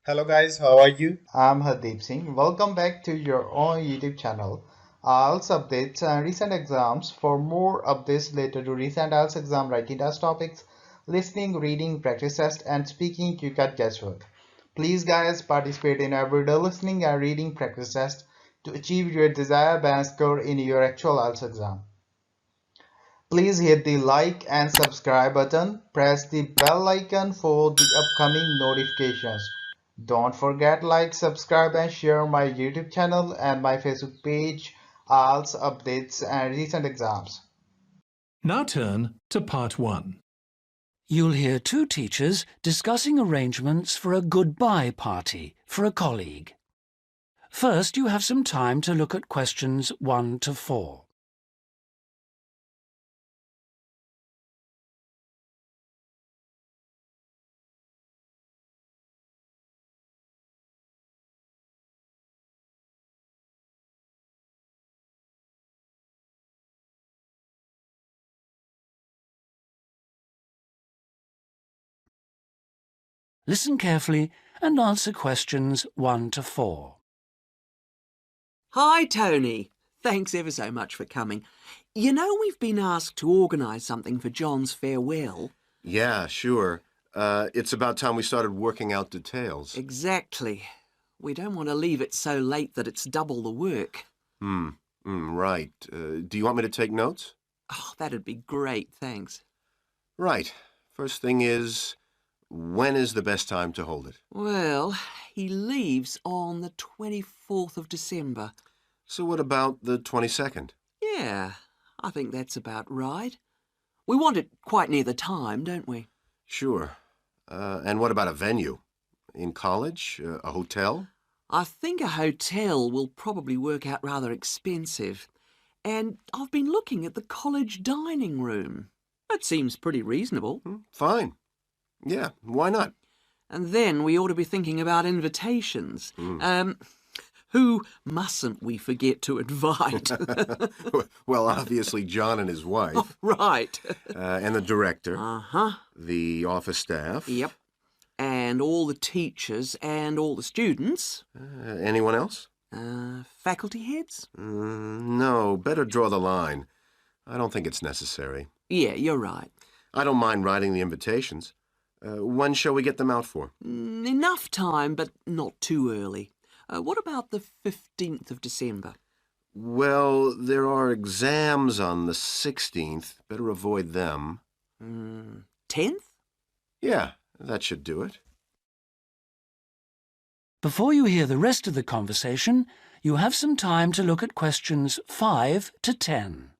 Hello guys, how are you? I'm Hardeep Singh. Welcome back to your own YouTube channel. IELTS updates and recent exams. For more updates related to recent IELTS exam writing test topics, listening, reading, practice test, and speaking, you got guesswork. Please, guys, participate in everyday listening and reading practice test to achieve your desired band score in your actual IELTS exam. Please hit the like and subscribe button. Press the bell icon for the upcoming notifications. Don't forget like, subscribe and share my YouTube channel and my Facebook page, IELTS updates and recent exams. Now turn to part 1. You'll hear two teachers discussing arrangements for a goodbye party for a colleague. First, you have some time to look at questions 1 to 4. Listen carefully and answer questions 1 to 4. Hi, Tony. Thanks ever so much for coming. You know we've been asked to organise something for John's farewell. Yeah, sure. It's about time we started working out details. Exactly. We don't want to leave it so late that it's double the work. Right. Do you want me to take notes? Oh, that'd be great, thanks. Right. First thing is, when is the best time to hold it? Well, he leaves on the 24th of December. So what about the 22nd? Yeah, I think that's about right. We want it quite near the time, don't we? Sure. And what about a venue? In college? A hotel? I think a hotel will probably work out rather expensive. And I've been looking at the college dining room. That seems pretty reasonable. Fine. Yeah, why not? And then we ought to be thinking about invitations. Who mustn't we forget to invite? Well, obviously John and his wife. Oh, right. And the director. Uh-huh. The office staff. Yep. And all the teachers and all the students. Anyone else? Faculty heads? No, better draw the line. I don't think it's necessary. Yeah, you're right. I don't mind writing the invitations. When shall we get them out for? Enough time, but not too early. What about the 15th of December? Well, there are exams on the 16th. Better avoid them. 10th? Yeah, that should do it. Before you hear the rest of the conversation, you have some time to look at questions 5 to 10.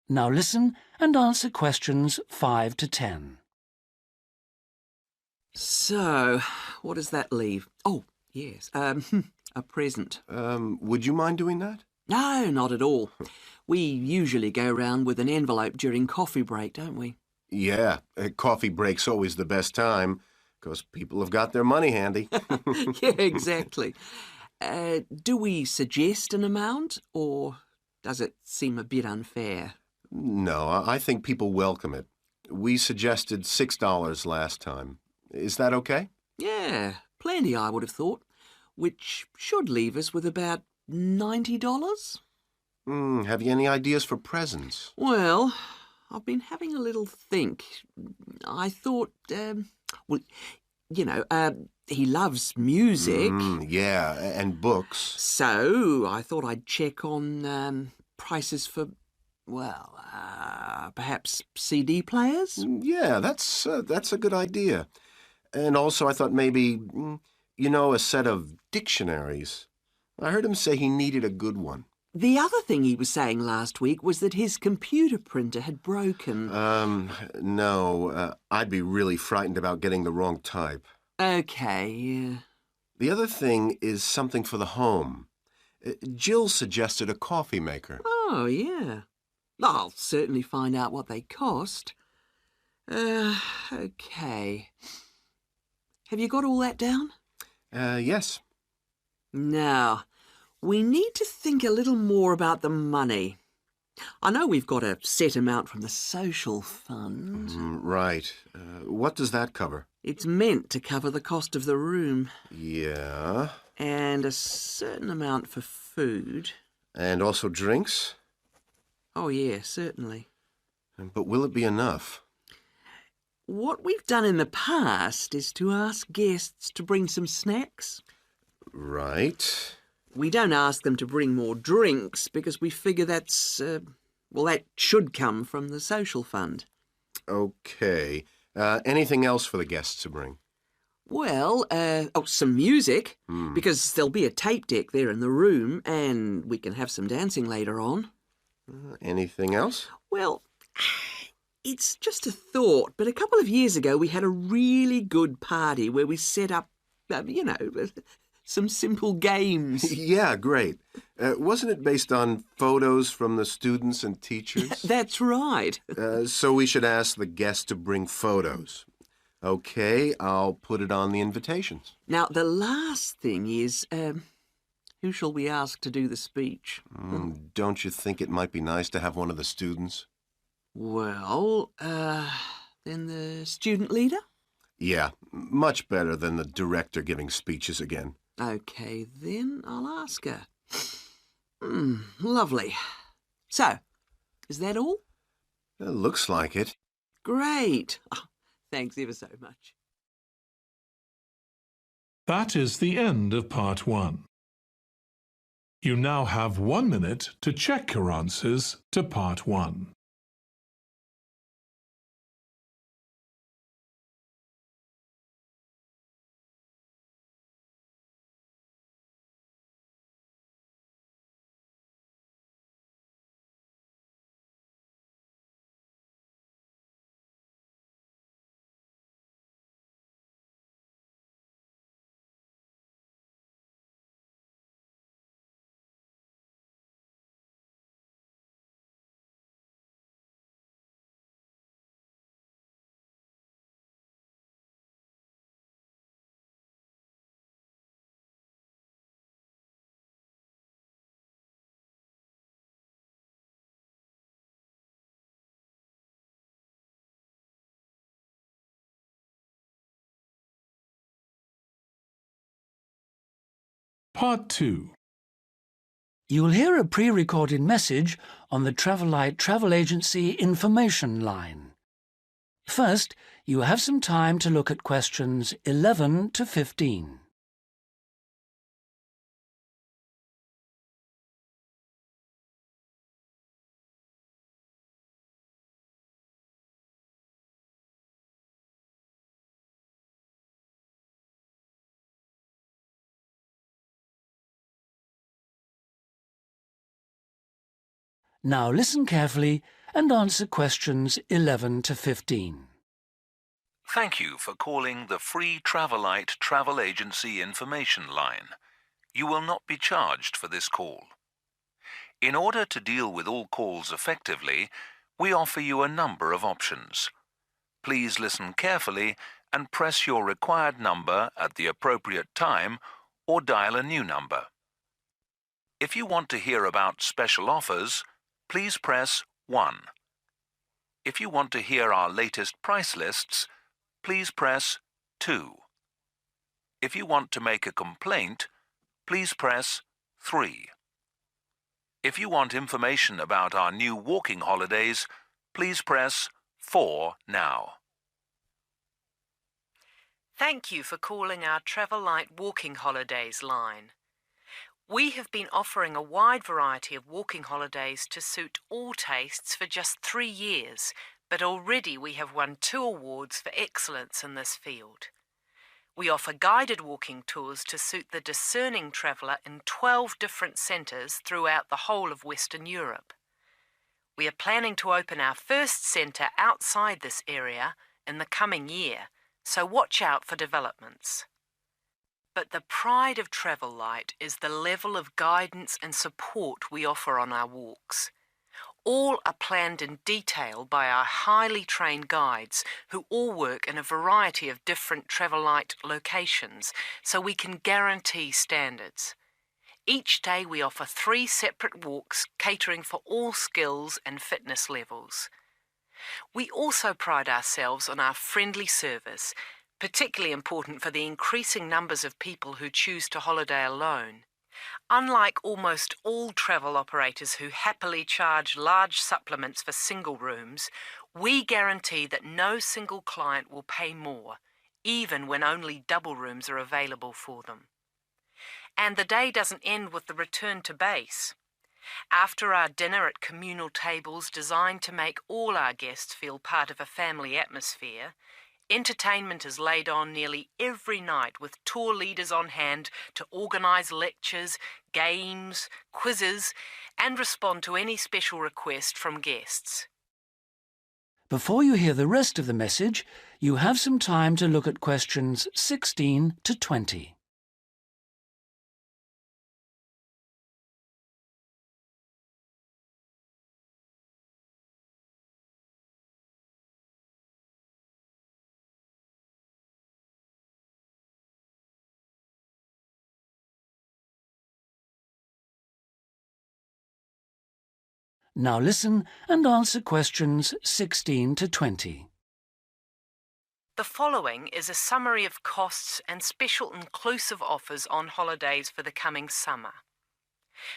Now listen and answer questions 5 to 10. So, what does that leave? Oh, yes, a present. Would you mind doing that? No, not at all. We usually go round with an envelope during coffee break, don't we? Yeah, coffee break's always the best time, 'cause people have got their money handy. Yeah, exactly. Do we suggest an amount, or does it seem a bit unfair? No, I think people welcome it. We suggested $6 last time. Is that okay? Yeah, plenty, I would have thought, which should leave us with about $90. Have you any ideas for presents? Well, I've been having a little think. I thought, well, he loves music. Yeah, and books. So I thought I'd check on prices for, perhaps CD players? Yeah, that's a good idea. And also I thought maybe, a set of dictionaries. I heard him say he needed a good one. The other thing he was saying last week was that his computer printer had broken. No, I'd be really frightened about getting the wrong type. Okay, yeah. The other thing is something for the home. Jill suggested a coffee maker. Oh, yeah. I'll certainly find out what they cost. OK. Have you got all that down? Yes. Now, we need to think a little more about the money. I know we've got a set amount from the social fund. Right. What does that cover? It's meant to cover the cost of the room. Yeah. And a certain amount for food. And also drinks? Oh, yeah, certainly. But will it be enough? What we've done in the past is to ask guests to bring some snacks. Right. We don't ask them to bring more drinks because we figure that's, that should come from the social fund. Okay. Anything else for the guests to bring? Well, some music, because there'll be a tape deck there in the room and we can have some dancing later on. Anything else? Well, it's just a thought, but a couple of years ago we had a really good party where we set up, some simple games. Yeah, great. Wasn't it based on photos from the students and teachers? That's right. So we should ask the guests to bring photos. Okay, I'll put it on the invitations. Now, the last thing is, who shall we ask to do the speech? Don't you think it might be nice to have one of the students? Well, then the student leader? Yeah, much better than the director giving speeches again. OK, then I'll ask her. Lovely. So, is that all? It looks like it. Great. Oh, thanks ever so much. That is the end of part 1. You now have 1 minute to check your answers to part 1. Part 2. You'll hear a pre-recorded message on the Travelite Travel Agency information line. First, you have some time to look at questions 11 to 15. Now listen carefully and answer questions 11 to 15. Thank you for calling the free Travelite Travel Agency information line. You will not be charged for this call. In order to deal with all calls effectively, we offer you a number of options. Please listen carefully and press your required number at the appropriate time or dial a new number. If you want to hear about special offers, please press 1. If you want to hear our latest price lists, please press 2. If you want to make a complaint, please press 3. If you want information about our new walking holidays, please press 4 now. Thank you for calling our Travelite Walking Holidays line. We have been offering a wide variety of walking holidays to suit all tastes for just 3 years, but already we have won 2 awards for excellence in this field. We offer guided walking tours to suit the discerning traveller in 12 different centres throughout the whole of Western Europe. We are planning to open our first centre outside this area in the coming year, so watch out for developments. But the pride of Travelite is the level of guidance and support we offer on our walks. All are planned in detail by our highly trained guides who all work in a variety of different Travel-Light locations, so we can guarantee standards. Each day we offer 3 separate walks catering for all skills and fitness levels. We also pride ourselves on our friendly service, particularly important for the increasing numbers of people who choose to holiday alone. Unlike almost all travel operators who happily charge large supplements for single rooms, we guarantee that no single client will pay more, even when only double rooms are available for them. And the day doesn't end with the return to base. After our dinner at communal tables designed to make all our guests feel part of a family atmosphere, entertainment is laid on nearly every night with tour leaders on hand to organise lectures, games, quizzes, and respond to any special request from guests. Before you hear the rest of the message, you have some time to look at questions 16 to 20. Now listen and answer questions 16 to 20. The following is a summary of costs and special inclusive offers on holidays for the coming summer.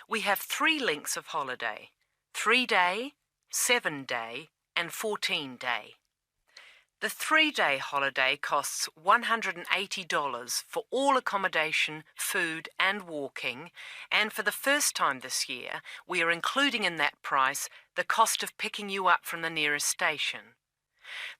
We have 3 lengths of holiday: 3-day, 7-day, and 14-day. The 3-day holiday costs $180 for all accommodation, food and walking, and for the first time this year, we are including in that price the cost of picking you up from the nearest station.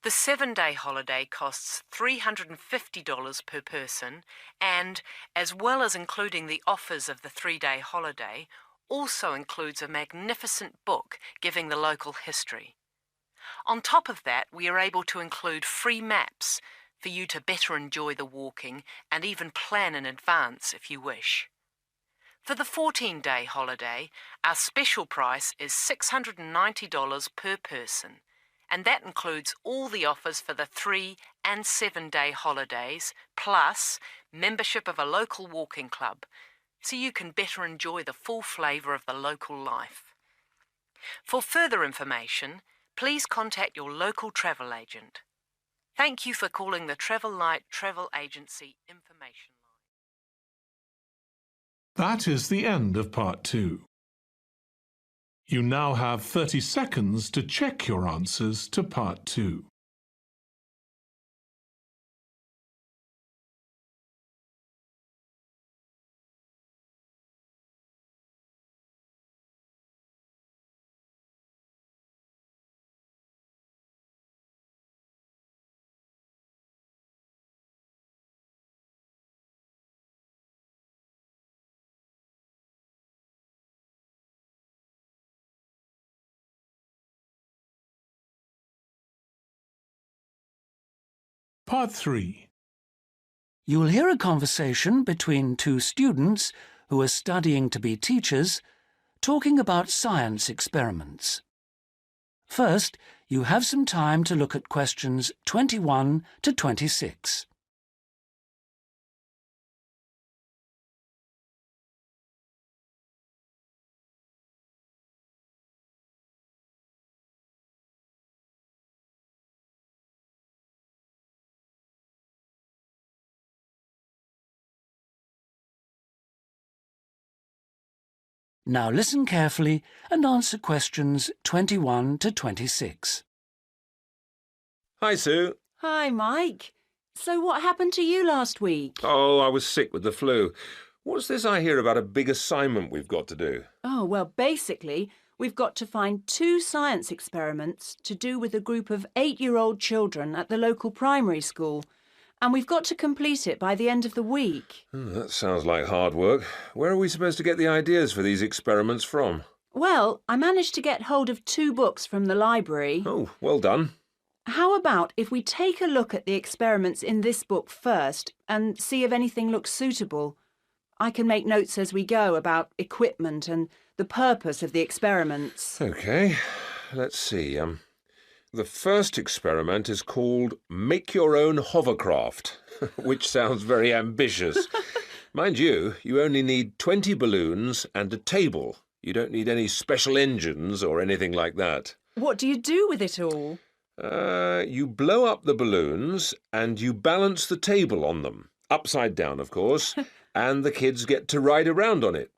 The 7-day holiday costs $350 per person and, as well as including the offers of the 3-day holiday, also includes a magnificent book giving the local history. On top of that, we are able to include free maps for you to better enjoy the walking and even plan in advance if you wish. For the 14-day holiday, our special price is $690 per person, and that includes all the offers for the 3- and 7-day holidays, plus membership of a local walking club, so you can better enjoy the full flavour of the local life. For further information, please contact your local travel agent. Thank you for calling the Travel-Light Travel Agency Information Line. That is the end of part 2. You now have 30 seconds to check your answers to part 2. Part 3. You will hear a conversation between 2 students who are studying to be teachers, talking about science experiments. First, you have some time to look at questions 21 to 26. Now listen carefully and answer questions 21 to 26. Hi, Sue. Hi, Mike. So what happened to you last week? Oh, I was sick with the flu. What's this I hear about a big assignment we've got to do? Oh, well, basically, we've got to find 2 science experiments to do with a group of 8-year-old children at the local primary school. And we've got to complete it by the end of the week. That sounds like hard work. Where are we supposed to get the ideas for these experiments from? Well, I managed to get hold of 2 books from the library. Oh, well done. How about if we take a look at the experiments in this book first and see if anything looks suitable? I can make notes as we go about equipment and the purpose of the experiments. OK, let's see. The first experiment is called Make Your Own Hovercraft, which sounds very ambitious. Mind you, you only need 20 balloons and a table. You don't need any special engines or anything like that. What do you do with it all? You blow up the balloons and you balance the table on them, upside down, of course, and the kids get to ride around on it.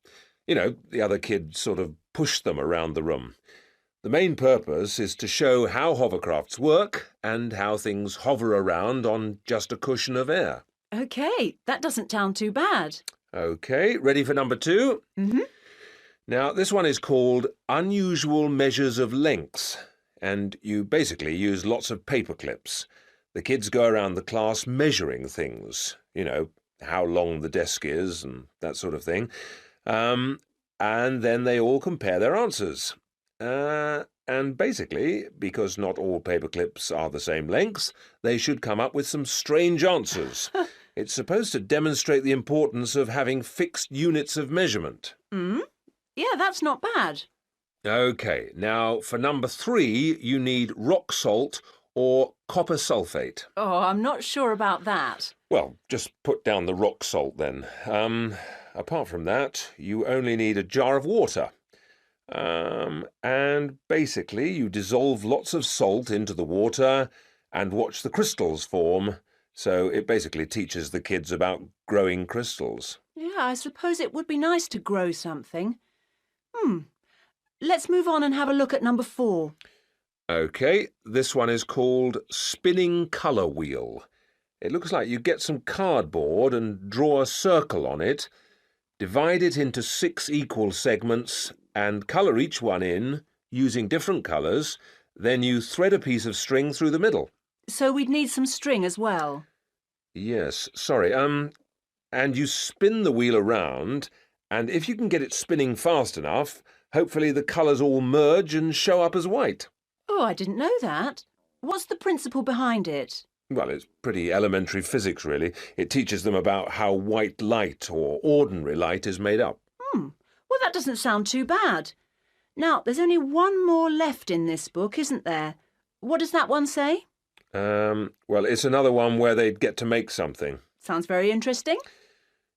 You know, the other kids sort of push them around the room. The main purpose is to show how hovercrafts work and how things hover around on just a cushion of air. OK, that doesn't sound too bad. OK, ready for number 2? Mm-hmm. Now, this one is called Unusual Measures of Lengths, and you basically use lots of paper clips. The kids go around the class measuring things, you know, how long the desk is and that sort of thing, and then they all compare their answers. And basically, because not all paper clips are the same length, they should come up with some strange answers. It's supposed to demonstrate the importance of having fixed units of measurement. Yeah, that's not bad. OK, now for number 3, you need rock salt or copper sulfate. Oh, I'm not sure about that. Well, just put down the rock salt then. Apart from that, you only need a jar of water. And basically you dissolve lots of salt into the water and watch the crystals form. So it basically teaches the kids about growing crystals. Yeah, I suppose it would be nice to grow something. Let's move on and have a look at number 4. OK, this one is called Spinning Colour Wheel. It looks like you get some cardboard and draw a circle on it, divide it into 6 equal segments and colour each one in using different colours. Then you thread a piece of string through the middle. So we'd need some string as well. Yes, sorry. And you spin the wheel around, and if you can get it spinning fast enough, hopefully the colours all merge and show up as white. Oh, I didn't know that. What's the principle behind it? Well, it's pretty elementary physics, really. It teaches them about how white light or ordinary light is made up. Well, that doesn't sound too bad. Now, there's only one more left in this book, isn't there? What does that one say? Well, it's another one where they'd get to make something. Sounds very interesting.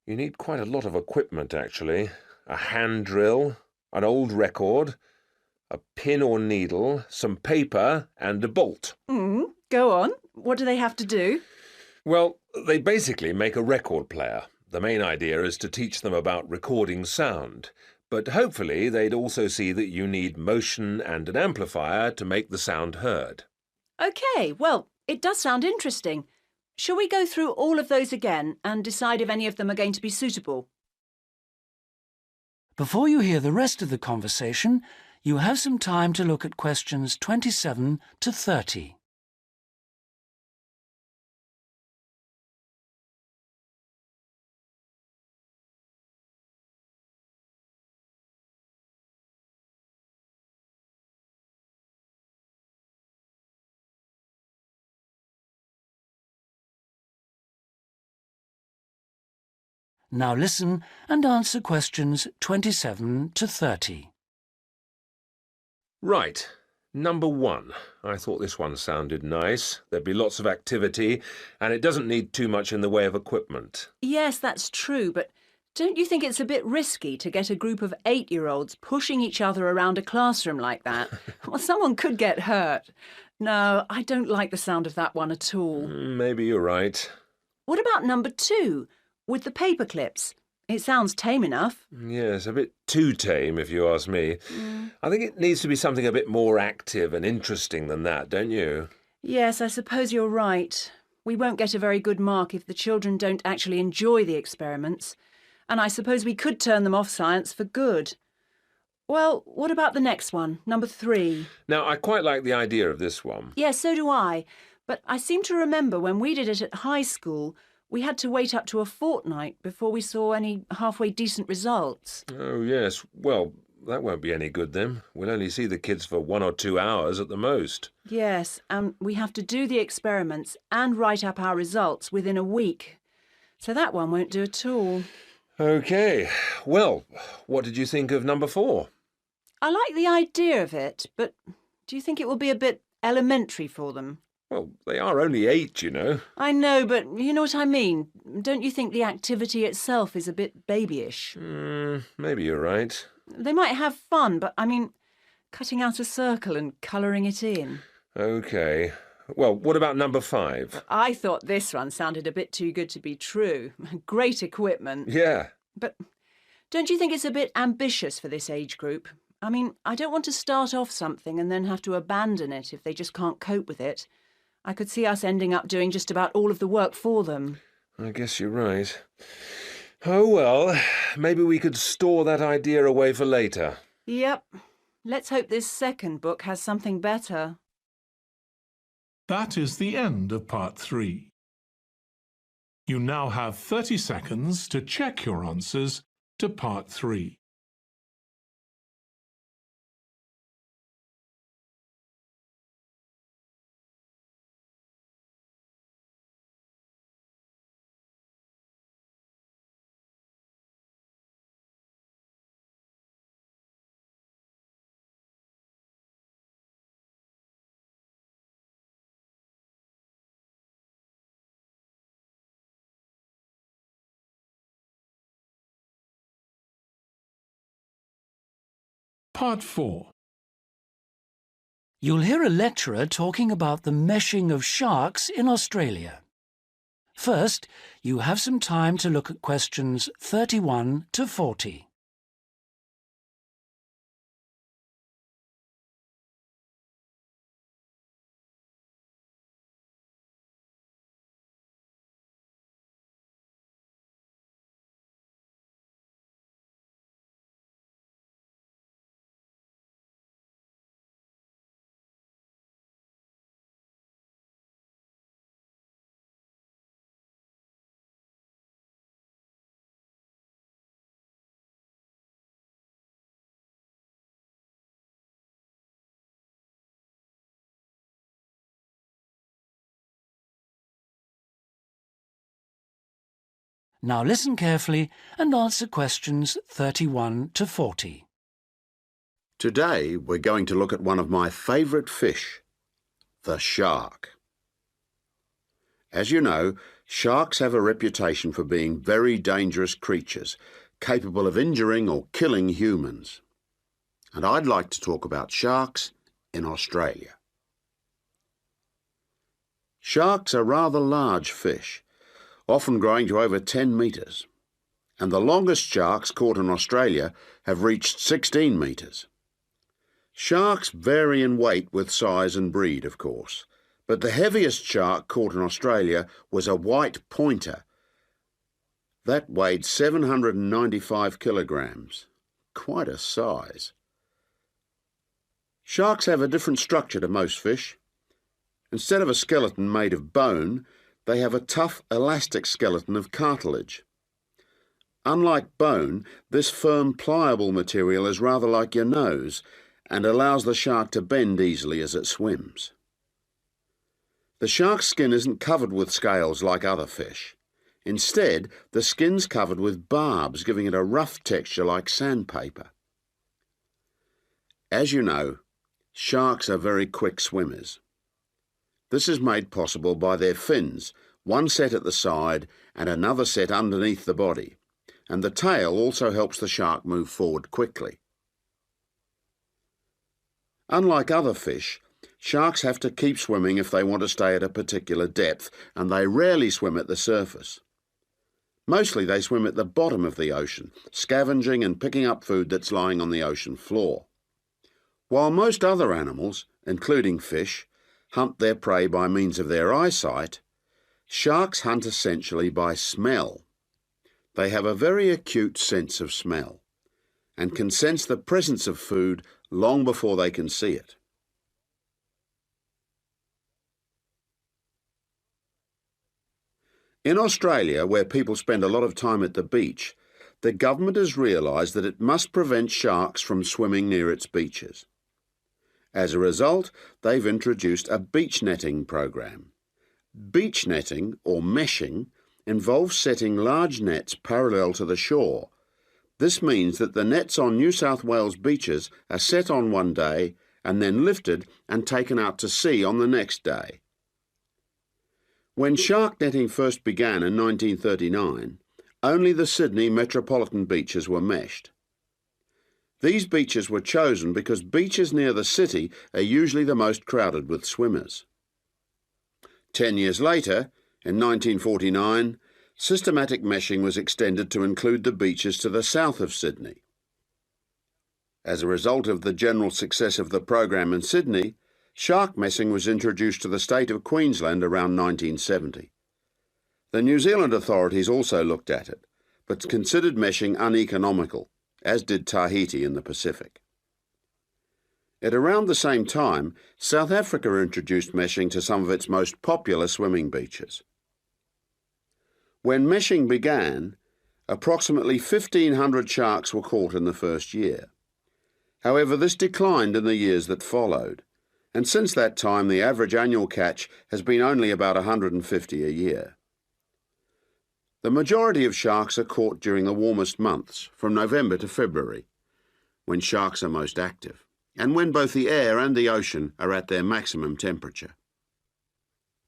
You need quite a lot of equipment, actually. A hand drill, an old record, a pin or needle, some paper and a bolt. Go on. What do they have to do? Well, they basically make a record player. The main idea is to teach them about recording sound. But hopefully they'd also see that you need motion and an amplifier to make the sound heard. OK, well, it does sound interesting. Shall we go through all of those again and decide if any of them are going to be suitable? Before you hear the rest of the conversation, you have some time to look at questions 27 to 30. Now listen and answer questions 27 to 30. Right. Number 1. I thought this one sounded nice. There'd be lots of activity, and it doesn't need too much in the way of equipment. Yes, that's true, but don't you think it's a bit risky to get a group of 8-year-olds pushing each other around a classroom like that? Well, someone could get hurt. No, I don't like the sound of that one at all. Maybe you're right. What about number 2, with the paper clips? It sounds tame enough. Yes, a bit too tame, if you ask me. I think it needs to be something a bit more active and interesting than that, don't you? Yes, I suppose you're right. We won't get a very good mark if the children don't actually enjoy the experiments. And I suppose we could turn them off science for good. Well, what about the next one, number 3? Now, I quite like the idea of this one. Yes, so do I. But I seem to remember when we did it at high school, we had to wait up to a fortnight before we saw any halfway decent results. Oh, yes. Well, that won't be any good then. We'll only see the kids for 1 or 2 hours at the most. Yes, and we have to do the experiments and write up our results within a week. So that one won't do at all. OK. Well, what did you think of number 4? I like the idea of it, but do you think it will be a bit elementary for them? Well, they are only 8, you know. I know, but you know what I mean. Don't you think the activity itself is a bit babyish? Maybe you're right. They might have fun, but I mean, cutting out a circle and colouring it in. OK. Well, what about number 5? I thought this one sounded a bit too good to be true. Great equipment. Yeah. But don't you think it's a bit ambitious for this age group? I mean, I don't want to start off something and then have to abandon it if they just can't cope with it. I could see us ending up doing just about all of the work for them. I guess you're right. Oh, well, maybe we could store that idea away for later. Yep. Let's hope this second book has something better. That is the end of part 3. You now have 30 seconds to check your answers to part 3. Part 4. You'll hear a lecturer talking about the meshing of sharks in Australia. First, you have some time to look at questions 31 to 40. Now listen carefully and answer questions 31 to 40. Today we're going to look at one of my favourite fish, the shark. As you know, sharks have a reputation for being very dangerous creatures, capable of injuring or killing humans. And I'd like to talk about sharks in Australia. Sharks are rather large fish, often growing to over 10 metres, and the longest sharks caught in Australia have reached 16 metres. Sharks vary in weight with size and breed, of course, but the heaviest shark caught in Australia was a white pointer. That weighed 795 kilograms. Quite a size. Sharks have a different structure to most fish. Instead of a skeleton made of bone, they have a tough, elastic skeleton of cartilage. Unlike bone, this firm, pliable material is rather like your nose and allows the shark to bend easily as it swims. The shark's skin isn't covered with scales like other fish. Instead, the skin's covered with barbs, giving it a rough texture like sandpaper. As you know, sharks are very quick swimmers. This is made possible by their fins, one set at the side and another set underneath the body, and the tail also helps the shark move forward quickly. Unlike other fish, sharks have to keep swimming if they want to stay at a particular depth, and they rarely swim at the surface. Mostly they swim at the bottom of the ocean, scavenging and picking up food that's lying on the ocean floor. While most other animals, including fish, hunt their prey by means of their eyesight, sharks hunt essentially by smell. They have a very acute sense of smell and can sense the presence of food long before they can see it. In Australia, where people spend a lot of time at the beach, the government has realised that it must prevent sharks from swimming near its beaches. As a result, they've introduced a beach netting program. Beach netting, or meshing, involves setting large nets parallel to the shore. This means that the nets on New South Wales beaches are set on one day and then lifted and taken out to sea on the next day. When shark netting first began in 1939, only the Sydney metropolitan beaches were meshed. These beaches were chosen because beaches near the city are usually the most crowded with swimmers. 10 years later, in 1949, systematic meshing was extended to include the beaches to the south of Sydney. As a result of the general success of the program in Sydney, shark meshing was introduced to the state of Queensland around 1970. The New Zealand authorities also looked at it, but considered meshing uneconomical, as did Tahiti in the Pacific. At around the same time, South Africa introduced meshing to some of its most popular swimming beaches. When meshing began, approximately 1,500 sharks were caught in the first year. However, this declined in the years that followed, and since that time the average annual catch has been only about 150 a year. The majority of sharks are caught during the warmest months, from November to February, when sharks are most active, and when both the air and the ocean are at their maximum temperature.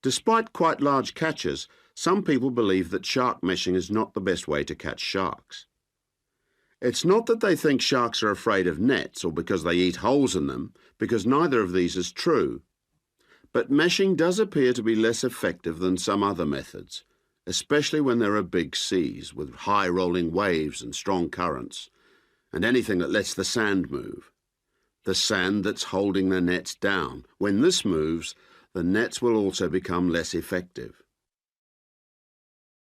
Despite quite large catches, some people believe that shark meshing is not the best way to catch sharks. It's not that they think sharks are afraid of nets or because they eat holes in them, because neither of these is true. But meshing does appear to be less effective than some other methods, especially when there are big seas with high rolling waves and strong currents, and anything that lets the sand move. The sand that's holding the nets down. When this moves, the nets will also become less effective.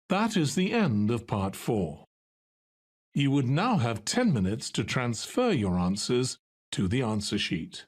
That is the end of part 4. You would now have 10 minutes to transfer your answers to the answer sheet.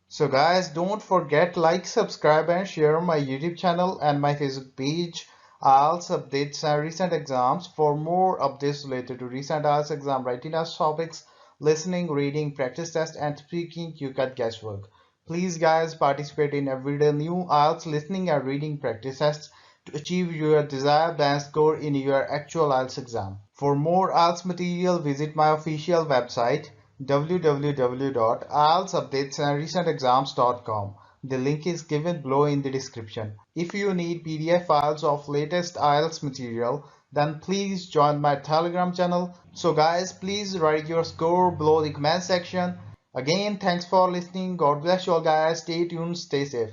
So guys, don't forget like, subscribe and share my YouTube channel and my Facebook page, IELTS updates and recent exams. For more updates related to recent IELTS exam writing test topics, listening, reading, practice test and speaking, you got guesswork. Please guys, participate in everyday new IELTS listening and reading practice tests to achieve your desired band score in your actual IELTS exam. For more IELTS material, visit my official website www.ieltsupdatesandrecentexams.com. The link is given below in the description. If you need PDF files of latest IELTS material, then please join my Telegram channel. So guys, please write your score below the comment section. Again, thanks for listening. God bless you all guys. Stay tuned, stay safe.